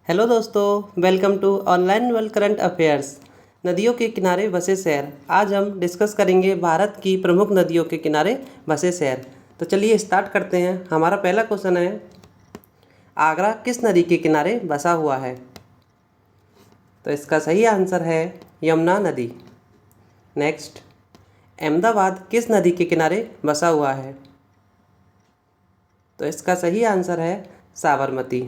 Hello दोस्तों, welcome to online world current affairs. नदियों के किनारे बसे शहर। आज हम डिस्कस करेंगे भारत की प्रमुख नदियों के किनारे बसे शहर। तो चलिए स्टार्ट करते हैं। हमारा पहला क्वेश्चन है, आगरा किस नदी के किनारे बसा हुआ है? तो इसका सही आंसर है यमुना नदी। नेक्स्ट, अहमदाबाद किस नदी के किनारे बसा हुआ है? तो इसका सही आंसर है साबरमती।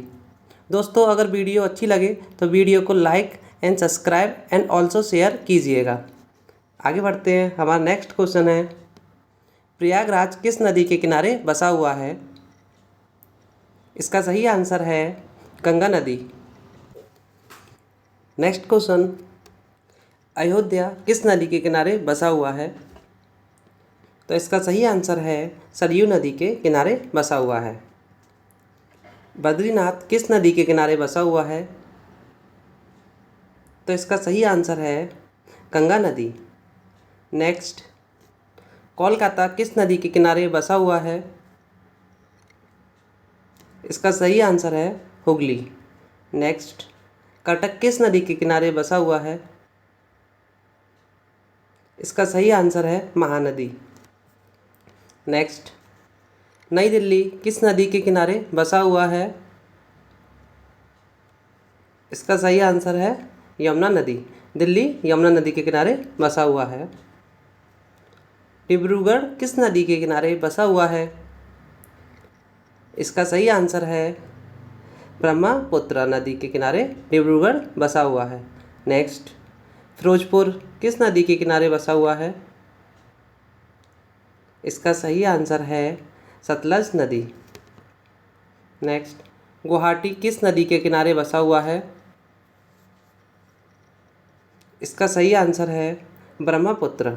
दोस्तों, अगर वीडियो अच्छी लगे तो वीडियो को like and subscribe and also share कीजिएगा। आगे बढ़ते हैं। हमारा नेक्स्ट क्वेश्चन है, प्रयागराज किस नदी के किनारे बसा हुआ है? इसका सही आंसर है गंगा नदी। नेक्स्ट क्वेश्चन, अयोध्या किस नदी के किनारे बसा हुआ है? तो इसका सही आंसर है सरयू नदी के किनारे बसा हुआ है। बद्रीनाथ किस नदी के किनारे बसा हुआ है? तो इसका सही आंसर है गंगा नदी। नेक्स्ट, कोलकाता किस नदी के किनारे बसा हुआ है? इसका सही आंसर है हुगली। नेक्स्ट, कटक किस नदी के किनारे बसा हुआ है? इसका सही आंसर है महानदी। नेक्स्ट, नई दिल्ली किस नदी के किनारे बसा हुआ है? इसका सही आंसर है यमुना नदी। दिल्ली यमुना नदी के किनारे बसा हुआ है। डिब्रूगढ़ किस नदी के किनारे बसा हुआ है? इसका सही आंसर है ब्रह्मपुत्र नदी के किनारे डिब्रूगढ़ बसा हुआ है। नेक्स्ट, फिरोजपुर किस नदी के किनारे बसा हुआ है? इसका सही आंसर है सतलज नदी। नेक्स्ट, गुवाहाटी किस नदी के किनारे बसा हुआ है? इसका सही आंसर है ब्रह्मपुत्र।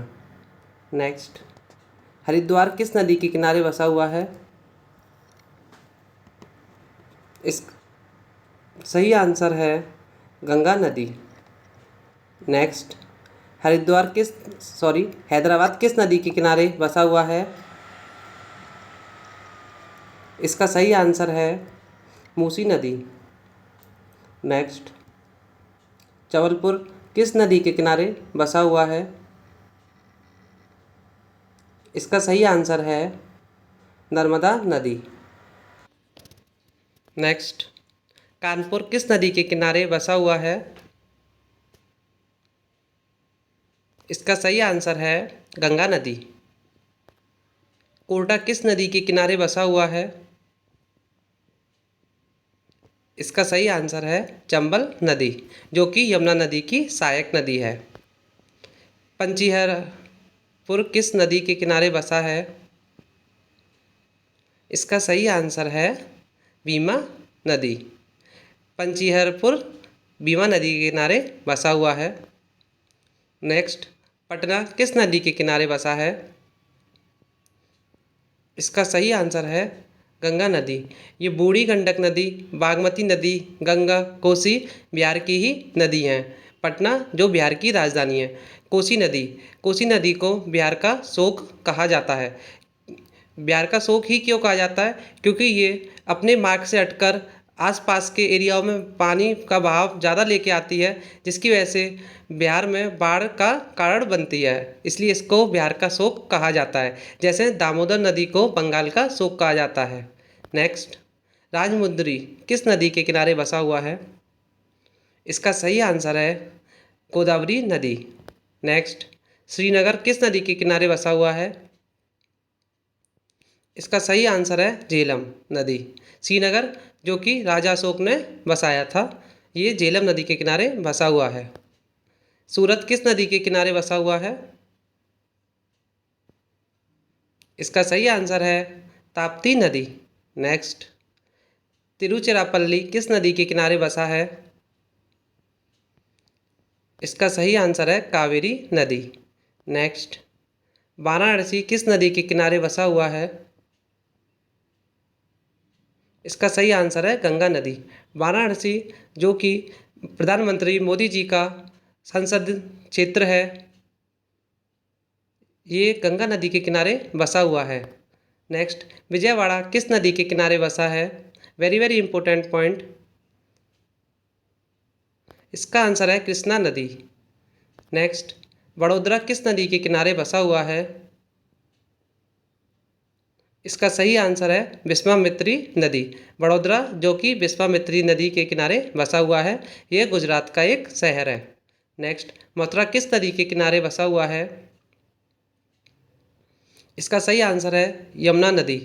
नेक्स्ट, हरिद्वार किस नदी के किनारे बसा हुआ है? इस सही आंसर है गंगा नदी। नेक्स्ट, हैदराबाद किस नदी के किनारे बसा हुआ है? इसका सही आंसर है मूसी नदी। नेक्स्ट, जबलपुर किस नदी के किनारे बसा हुआ है? इसका सही आंसर है नर्मदा नदी। नेक्स्ट, कानपुर किस नदी के किनारे बसा हुआ है? इसका सही आंसर है गंगा नदी। कोटा किस नदी के किनारे बसा हुआ है? इसका सही आंसर है चंबल नदी, जो कि यमुना नदी की सहायक नदी है। पंचीहरपुर किस नदी के किनारे बसा है? इसका सही आंसर है बीमा नदी। पंचीहरपुर बीमा नदी के किनारे बसा हुआ है। नेक्स्ट, पटना किस नदी के किनारे बसा है? इसका सही आंसर है गंगा नदी। ये बूढ़ी गंडक नदी, बागमती नदी, गंगा, कोसी बिहार की ही नदी हैं। पटना जो बिहार की राजधानी है। कोसी नदी को बिहार का शोक कहा जाता है। बिहार का शोक ही क्यों कहा जाता है? क्योंकि ये अपने मार्ग से हटकर आसपास के एरियाओं में पानी का बहाव ज़्यादा लेके आती है, जिसकी वजह से बिहार में बाढ़ का कारण बनती है। इसलिए इसको बिहार का शोक कहा जाता है, जैसे दामोदर नदी को बंगाल का शोक कहा जाता है। नेक्स्ट, राजमुंदरी किस नदी के किनारे बसा हुआ है? इसका सही आंसर है गोदावरी नदी। नेक्स्ट, श्रीनगर किस नदी के किनारे बसा हुआ है? इसका सही आंसर है झेलम नदी। श्रीनगर जो कि राजा अशोक ने बसाया था, ये झेलम नदी के किनारे बसा हुआ है। सूरत किस नदी के किनारे बसा हुआ है? इसका सही आंसर है ताप्ती नदी। नेक्स्ट, तिरुचिरापल्ली किस नदी के किनारे बसा है? इसका सही आंसर है कावेरी नदी। नेक्स्ट, वाराणसी किस नदी के किनारे बसा हुआ है? इसका सही आंसर है गंगा नदी। वाराणसी जो कि प्रधानमंत्री मोदी जी का संसद क्षेत्र है, ये गंगा नदी के किनारे बसा हुआ है। नेक्स्ट, विजयवाड़ा किस नदी के किनारे बसा है? Very very important point. इसका आंसर है कृष्णा नदी। नेक्स्ट, वडोदरा किस नदी के किनारे बसा हुआ है? इसका सही आंसर है विश्वामित्री नदी। वडोदरा जो कि विश्वामित्री नदी के किनारे बसा हुआ है, यह गुजरात का एक शहर है। नेक्स्ट, मथुरा किस नदी के किनारे बसा हुआ है? इसका सही आंसर है यमुना नदी।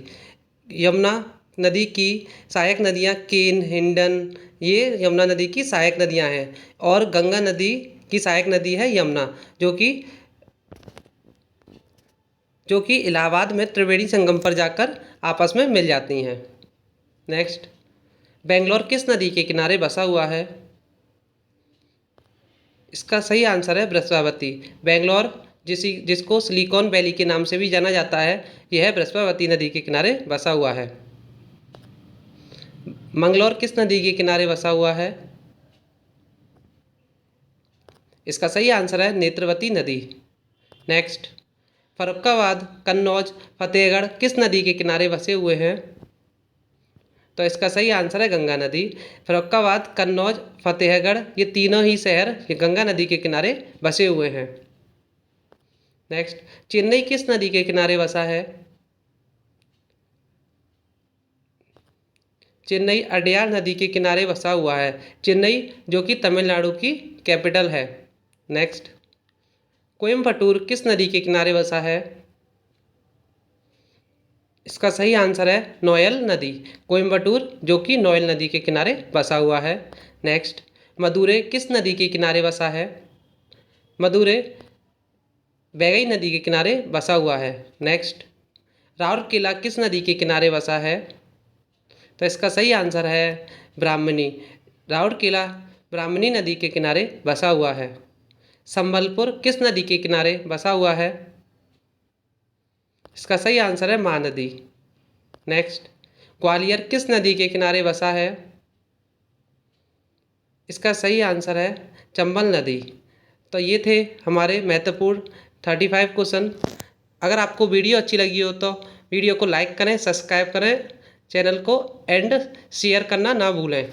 यमुना नदी की सहायक नदियाँ केन, हिंडन, ये यमुना नदी की सहायक नदियाँ हैं। और गंगा नदी की सहायक नदी है यमुना, जो कि इलाहाबाद में त्रिवेणी संगम पर जाकर आपस में मिल जाती हैं। नेक्स्ट, बेंगलोर किस नदी के किनारे बसा हुआ है? इसका सही आंसर है बृहस्पति। बेंगलोर जिसको सिलिकॉन वैली के नाम से भी जाना जाता है, यह बृहस्पति नदी के किनारे बसा हुआ है। मंगलोर किस नदी के किनारे बसा हुआ है? इसका सही आंसर है नेत्रवती नदी। नेक्स्ट, फर्रुखाबाद, कन्नौज, फतेहगढ़ किस नदी के किनारे बसे हुए हैं? तो इसका सही आंसर है गंगा नदी। फर्रुखाबाद, कन्नौज, फतेहगढ़ ये तीनों ही शहर ये गंगा नदी के किनारे बसे हुए हैं। नेक्स्ट, चेन्नई किस नदी के किनारे बसा है? चेन्नई अडयार नदी के किनारे बसा हुआ है। चेन्नई जो कि तमिलनाडु की कैपिटल है। नेक्स्ट, कोयम्बटूर किस नदी के किनारे बसा है? इसका सही आंसर है नोयल नदी। कोयम्बटूर जो कि नोयल नदी के किनारे बसा हुआ है। नेक्स्ट, मदुरै किस नदी के किनारे बसा है? मदुरै वैगई नदी के किनारे बसा हुआ है। नेक्स्ट, राउरकेला किस नदी के किनारे बसा है? तो इसका सही आंसर है ब्राह्मणी। राउरकेला ब्राह्मणी नदी के किनारे बसा हुआ है। संबलपुर किस नदी के किनारे बसा हुआ है? इसका सही आंसर है महानदी। नेक्स्ट, ग्वालियर किस नदी के किनारे बसा है? इसका सही आंसर है चंबल नदी। तो ये थे हमारे महत्वपूर्ण 35 क्वेश्चन। अगर आपको वीडियो अच्छी लगी हो तो वीडियो को लाइक करें, सब्सक्राइब करें चैनल को एंड शेयर करना ना भूलें।